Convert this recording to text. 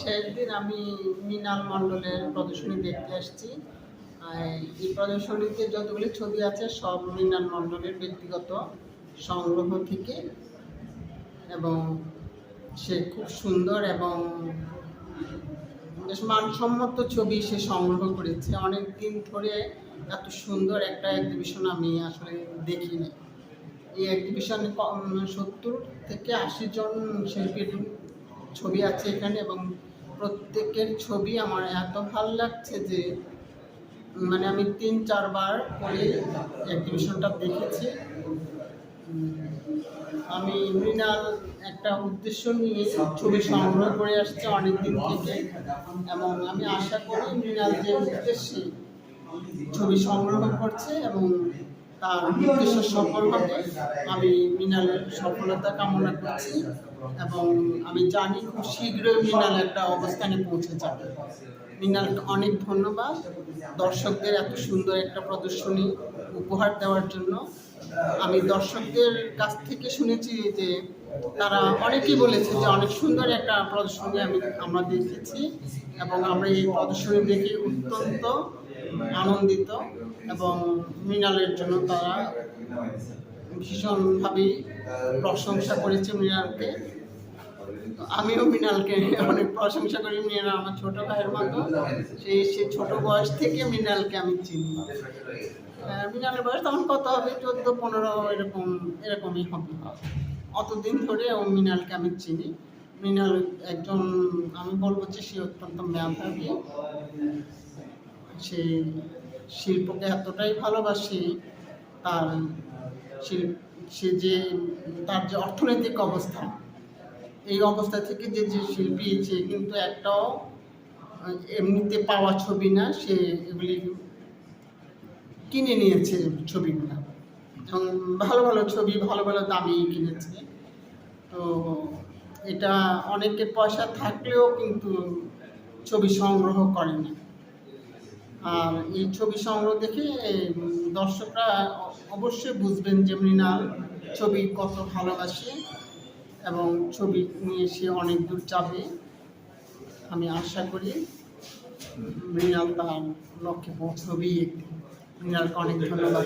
শেষ দিন আমি মৃণাল মণ্ডলের প্রদর্শনী দেখতে আসছি। এই প্রদর্শনীতে যতগুলি ছবি আছে সব মৃণাল মণ্ডলের ব্যক্তিগত সংগ্রহ থেকে, এবং সে খুব সুন্দর এবং বেশ মানসম্মত ছবি সে সংগ্রহ করেছে। অনেক দিন ধরে এত সুন্দর একটা এক্সিবিশন আমি আসলে দেখিনি। এই এক্সিবিশনে 70 থেকে 80 জন শিল্পীর ছবি আছে এখানে, এবং প্রত্যেকের ছবি আমার এত ভালো লাগছে যে মানে আমি 3-4 বার করে এক্সিবিশনটা দেখেছি। আমি মৃণাল একটা উদ্দেশ্য নিয়ে ছবি সংগ্রহ করে আসছে অনেক দিন থেকে, এবং আমি আশা করি মৃণাল যে উদ্দেশ্যে ছবি সংগ্রহ করছে এবং তার উদ্দেশ্য সফল হবে। আমি মৃণালের সফলতা কামনা করছি, এবং আমি জানি খুব শীঘ্রই মৃণাল একটা অবস্থানে পৌঁছে যাবে। মৃণালকে অনেক ধন্যবাদ দর্শকদের এত সুন্দর একটা প্রদর্শনী উপহার দেওয়ার জন্য। আমি দর্শকদের কাছ থেকে শুনেছি যে তারা অনেকেই বলেছে যে অনেক সুন্দর একটা প্রদর্শনী আমরা দেখেছি, এবং আমরা এই প্রদর্শনী দেখে অত্যন্ত আনন্দিত, এবং মৃণালের জন্য তারা ভীষণভাবে প্রশংসা করেছে মৃণালকে। আমিও মৃণালকে অনেক প্রশংসা করি। মৃণাল আমার ছোট ভাইয়ের মতো। সে ছোট বয়স থেকে মৃণালকে আমি চিনি। মৃণালের বয়স তখন কত হবে, 14-15 এরকমই হবে। অতদিন ধরে মৃণালকে আমি চিনি। মৃণাল একজন, আমি বলবো যে সে অত্যন্ত মেধাবী। সে শিল্পকে এতটাই ভালোবাসে, তার যে অর্থনৈতিক অবস্থা, এই অবস্থা থেকে যে শিল্পী, সে কিন্তু একটাও এমনিতে পাওয়া ছবি না, সে এগুলি কিনে নিয়েছে ছবিগুলো, এবং ভালো ভালো ছবি ভালো ভালো দামি কিনেছে। তো এটা অনেকের পয়সা থাকলেও কিন্তু ছবি সংগ্রহ করে না। আর এই ছবি সংগ্রহ দেখে দর্শকরা অবশ্যই বুঝবেন যে মৃণাল ছবি কত ভালোবাসে, এবং ছবি নিয়ে সে অনেক দূর যাবে। আমি আশা করি মৃণাল তার লক্ষ্যে পৌঁছবেই। মৃণালকে অনেক ধন্যবাদ।